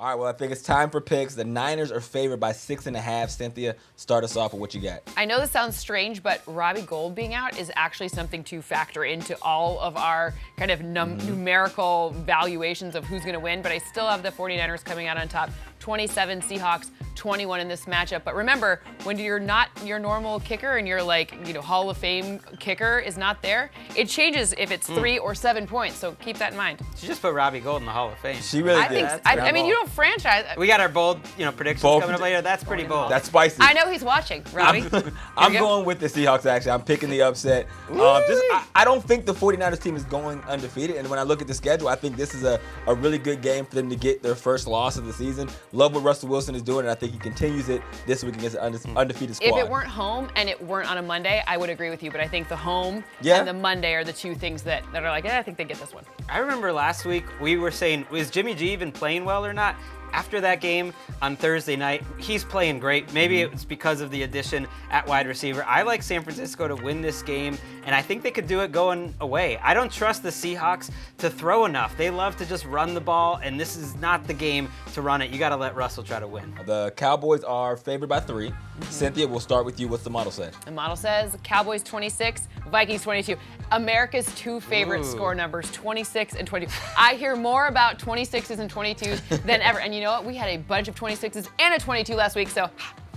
All right, well, I think it's time for picks. The Niners are favored by 6.5. Cynthia, start us off with what you got. I know this sounds strange, but Robbie Gould being out is actually something to factor into all of our kind of numerical valuations of who's going to win. But I still have the 49ers coming out on top. 27 Seahawks, 21 in this matchup. But remember, when you're not your normal kicker and you're Hall of Fame kicker is not there, it changes if it's 3 or 7 points. So keep that in mind. She just put Robbie Gould in the Hall of Fame. She really did. I mean, you don't franchise. We got our bold, predictions coming up later. That's pretty bold. That's spicy. I know he's watching, Robbie. I'm going with the Seahawks, actually. I'm picking the upset. I don't think the 49ers team is going undefeated. And when I look at the schedule, I think this is a really good game for them to get their first loss of the season. Love what Russell Wilson is doing, and I think he continues it this week against an undefeated squad. If it weren't home and it weren't on a Monday, I would agree with you. But I think the home and the Monday are the two things that are like, I think they get this one. I remember last week we were saying, was Jimmy G even playing well or not? After that game on Thursday night, he's playing great. Maybe it's because of the addition at wide receiver. I like San Francisco to win this game, and I think they could do it going away. I don't trust the Seahawks to throw enough. They love to just run the ball, and this is not the game to run it. You got to let Russell try to win. The Cowboys are favored by 3. Cynthia, we'll start with you. What's the model say? The model says Cowboys 26, Vikings 22. America's two favorite score numbers, 26 and 22. I hear more about 26s and 22s than ever. And you know what? We had a bunch of 26s and a 22 last week, so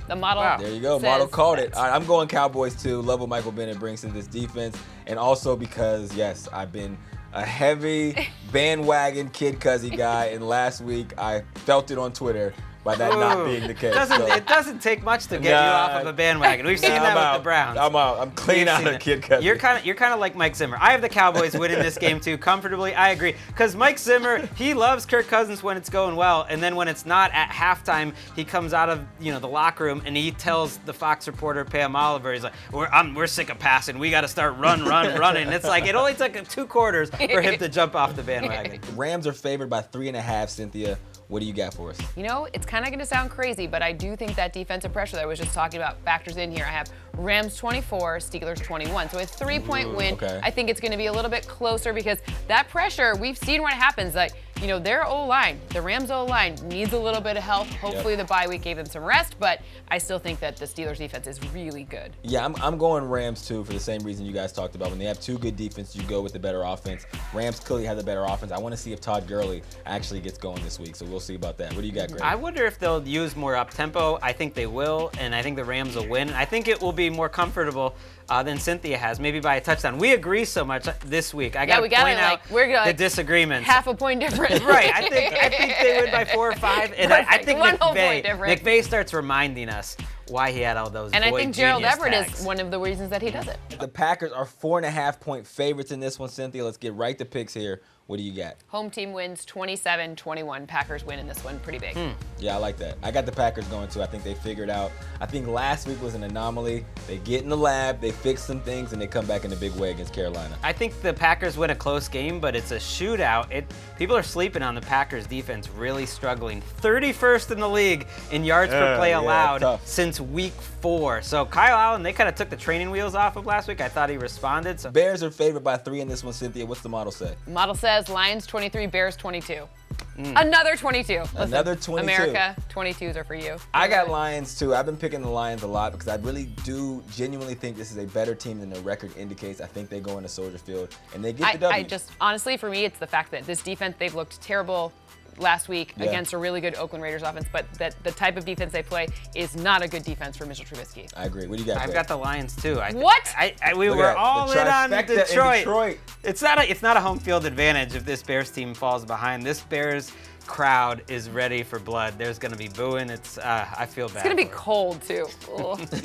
the model There you go. Model called it. All right, I'm going Cowboys too. Love what Michael Bennett brings to this defense. And also because, yes, I've been a heavy bandwagon Kid Cuzzy guy, and last week I felt it on Twitter by that not being the case. It doesn't take much to get you off of a bandwagon. We've seen that with the Browns. I'm out. I'm clean out of Kid Cuzzy. You're kind of like Mike Zimmer. I have the Cowboys winning this game too, comfortably. I agree. Because Mike Zimmer, he loves Kirk Cousins when it's going well, and then when it's not at halftime, he comes out of the locker room and he tells the Fox reporter Pam Oliver, he's like, we're sick of passing. We got to start running. It's like it only took 2 quarters for him to jump off the bandwagon. Rams are favored by 3.5. Cynthia, what do you got for us? It's kind of going to sound crazy, but I do think that defensive pressure that I was just talking about factors in here. I have Rams 24, Steelers 21. So a 3-point win. Okay. I think it's going to be a little bit closer because that pressure, we've seen what happens. Like, their O-line, the Rams O-line needs a little bit of help. Hopefully the bye week gave them some rest, but I still think that the Steelers defense is really good. Yeah, I'm going Rams too for the same reason you guys talked about. When they have 2 good defense, you go with the better offense. Rams clearly have the better offense. I want to see if Todd Gurley actually gets going this week, so we'll see about that. What do you got, Greg? I wonder if they'll use more up-tempo. I think they will, and I think the Rams will win. I think it will be more comfortable than Cynthia has, maybe by a touchdown. We agree so much this week. I got to point out the disagreements. Half a point difference. Right. I think they win by 4 or 5, and I think McVay starts reminding us why he had all those. And I think Gerald Everett tags. is one of the reasons that he does it. The Packers are 4.5-point favorites in this one. Cynthia, let's get right to picks here. What do you got? Home team wins 27-21. Packers win in this one pretty big. Yeah, I like that. I got the Packers going too. I think they figured out. I think last week was an anomaly. They get in the lab, they fix some things, and they come back in a big way against Carolina. I think the Packers win a close game, but it's a shootout. People are sleeping on the Packers defense, really struggling. 31st in the league in yards per play allowed since week 4. So Kyle Allen, they kind of took the training wheels off of last week. I thought he responded. So Bears are favored by 3 in this one. Cynthia, what's the model say? Model says Lions 23, Bears 22. Another 22. Listen, another 22. America, 22s are for you. I got Lions too. I've been picking the Lions a lot because I really do genuinely think this is a better team than the record indicates. I think they go into Soldier Field and they get the W. I just, honestly, for me, it's the fact that this defense, they've looked terrible last week against a really good Oakland Raiders offense, but that the type of defense they play is not a good defense for Mitchell Trubisky. I agree. What do you got? I've got the Lions too. What? We were all in on Detroit. It's not a home field advantage if this Bears team falls behind. This Bears crowd is ready for blood. There's going to be booing. I feel bad. It's going to be cold too.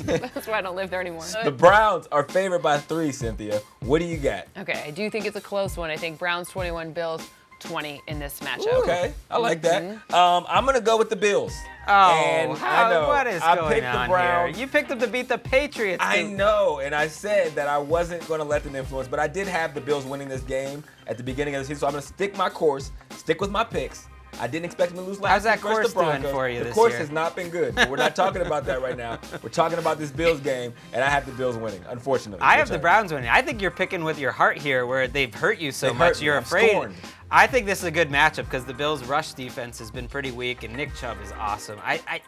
That's why I don't live there anymore. The Browns are favored by 3, Cynthia. What do you got? Okay, I do think it's a close one. I think Browns 21, Bills 20 in this matchup. Okay, I like that. I'm going to go with the Bills. What is going on here? You picked them to beat the Patriots. I know, and I said that I wasn't going to let them influence, but I did have the Bills winning this game at the beginning of the season, so I'm going to stick my course, stick with my picks. I didn't expect them to lose last How's that week versus course the Broncos. doing for you the this course year? has not been good, but we're not talking about that right now. We're talking about this Bills game, and I have the Bills winning, unfortunately. I have the Browns winning. I think you're picking with your heart here where they've hurt you so much. You're afraid. Scorned. I think this is a good matchup because the Bills' rush defense has been pretty weak, and Nick Chubb is awesome.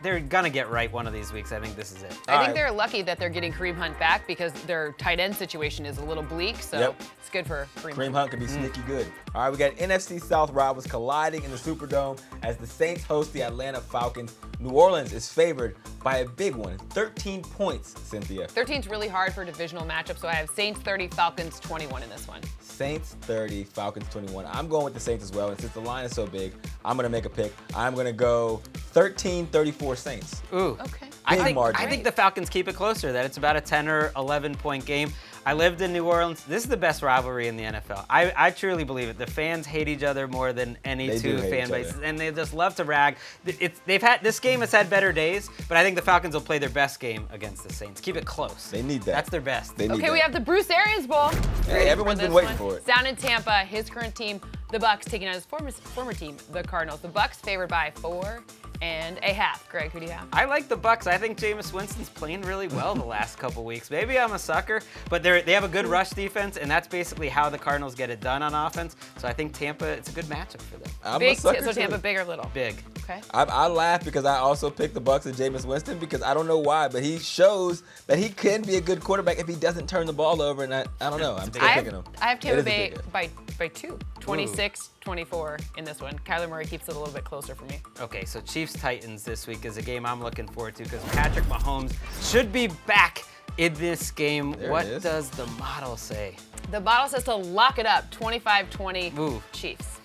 They're gonna get right one of these weeks. I think this is it. I think they're lucky that they're getting Kareem Hunt back because their tight end situation is a little bleak, so it's good for Kareem Hunt could be sneaky good. All right, we got NFC South rivals colliding in the Superdome as the Saints host the Atlanta Falcons. New Orleans is favored by a big one, 13 points, Cynthia. 13's really hard for a divisional matchup, so I have Saints 30, Falcons 21 in this one. Saints 30, Falcons 21. I'm going with the Saints as well, and since the line is so big, I'm going to make a pick. I'm going to go 13-34 Saints. Ooh. Okay. I think the Falcons keep it closer, that it's about a 10 or 11-point game. I lived in New Orleans. This is the best rivalry in the NFL. I truly believe it. The fans hate each other more than any two fan bases, and they just love to rag. This game has had better days, but I think the Falcons will play their best game against the Saints. Keep it close. They need that. That's their best. Okay, we have the Bruce Arians Bowl. Hey, everyone's been waiting for it. Down in Tampa, his current team, the Bucs, taking on his former team, the Cardinals. The Bucs favored by 4.5. Greg, who do you have? I like the Bucs. I think Jameis Winston's playing really well the last couple weeks. Maybe I'm a sucker, but they have a good rush defense, and that's basically how the Cardinals get it done on offense. So I think Tampa, it's a good matchup for them. I'm big, a sucker so too. Tampa, big or little? Big. Okay. I laugh because I also picked the Bucs and Jameis Winston because I don't know why, but he shows that he can be a good quarterback if he doesn't turn the ball over, and I don't know. I'm still picking him. I have Tampa Bay by 2, 26-24 in this one. Kyler Murray keeps it a little bit closer for me. Okay, so Chiefs-Titans this week is a game I'm looking forward to because Patrick Mahomes should be back in this game. What does the model say? The model says to lock it up, 25-20 Chiefs.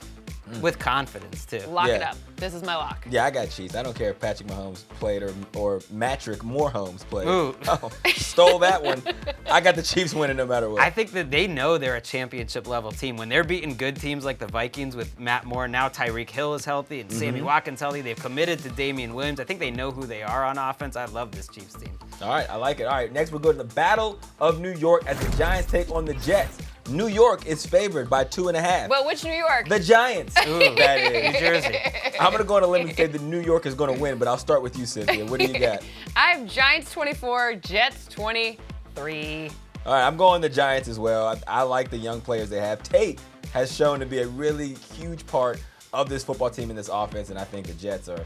With confidence, too. Lock it up. This is my lock. Yeah, I got Chiefs. I don't care if Patrick Mahomes played or Matrick Morehomes played. Ooh. Oh, stole that one. I got the Chiefs winning no matter what. I think that they know they're a championship-level team. When they're beating good teams like the Vikings with Matt Moore, now Tyreek Hill is healthy and Sammy Watkins healthy. They've committed to Damian Williams. I think they know who they are on offense. I love this Chiefs team. All right, I like it. All right, next we'll go to the Battle of New York as the Giants take on the Jets. New York is favored by 2.5. Well, which New York? The Giants. Ooh, that is. New Jersey. I'm going to go on a limb and say that New York is going to win, but I'll start with you, Cynthia. What do you got? I have Giants 24, Jets 23. All right, I'm going the Giants as well. I like the young players they have. Tate has shown to be a really huge part of this football team and this offense, and I think the Jets are.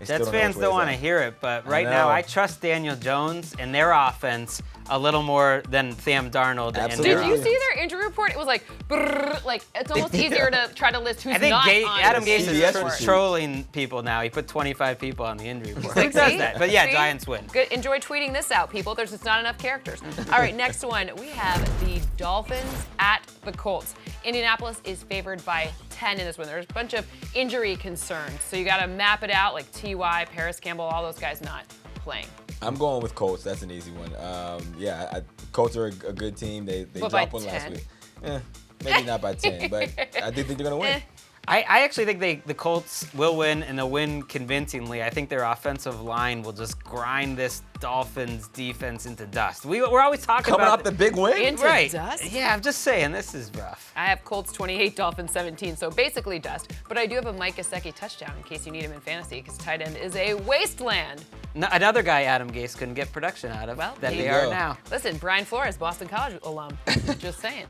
Jets fans don't want to hear it, but right now I trust Daniel Jones and their offense a little more than Sam Darnold. Absolutely. Did you see their injury report? It was like, brrr, like it's almost easier to try to list who's I think not on Adam the Gase injury is report. trolling people now. He put 25 people on the injury report. Like, Who does see? that? But yeah, See? Giants win. Good. Enjoy tweeting this out, people. There's just not enough characters. All right, next one. We have the Dolphins at the Colts. Indianapolis is favored by 10 in this one. There's a bunch of injury concerns, so you got to map it out, like T.Y., Paris Campbell, all those guys not playing. I'm going with Colts. That's an easy one. Colts are a good team. They dropped one last week. Maybe not by 10, but I do think they're going to win. I actually think the Colts will win, and they'll win convincingly. I think their offensive line will just grind this Dolphins defense into dust. We're always talking Coming about off the big win? Into right. dust? Yeah, I'm just saying, this is rough. I have Colts 28, Dolphins 17, so basically dust. But I do have a Mike Gesicki touchdown in case you need him in fantasy, because tight end is a wasteland. Another guy Adam Gase couldn't get production out of Well, that there they you are go. now. Listen, Brian Flores, Boston College alum. Just saying.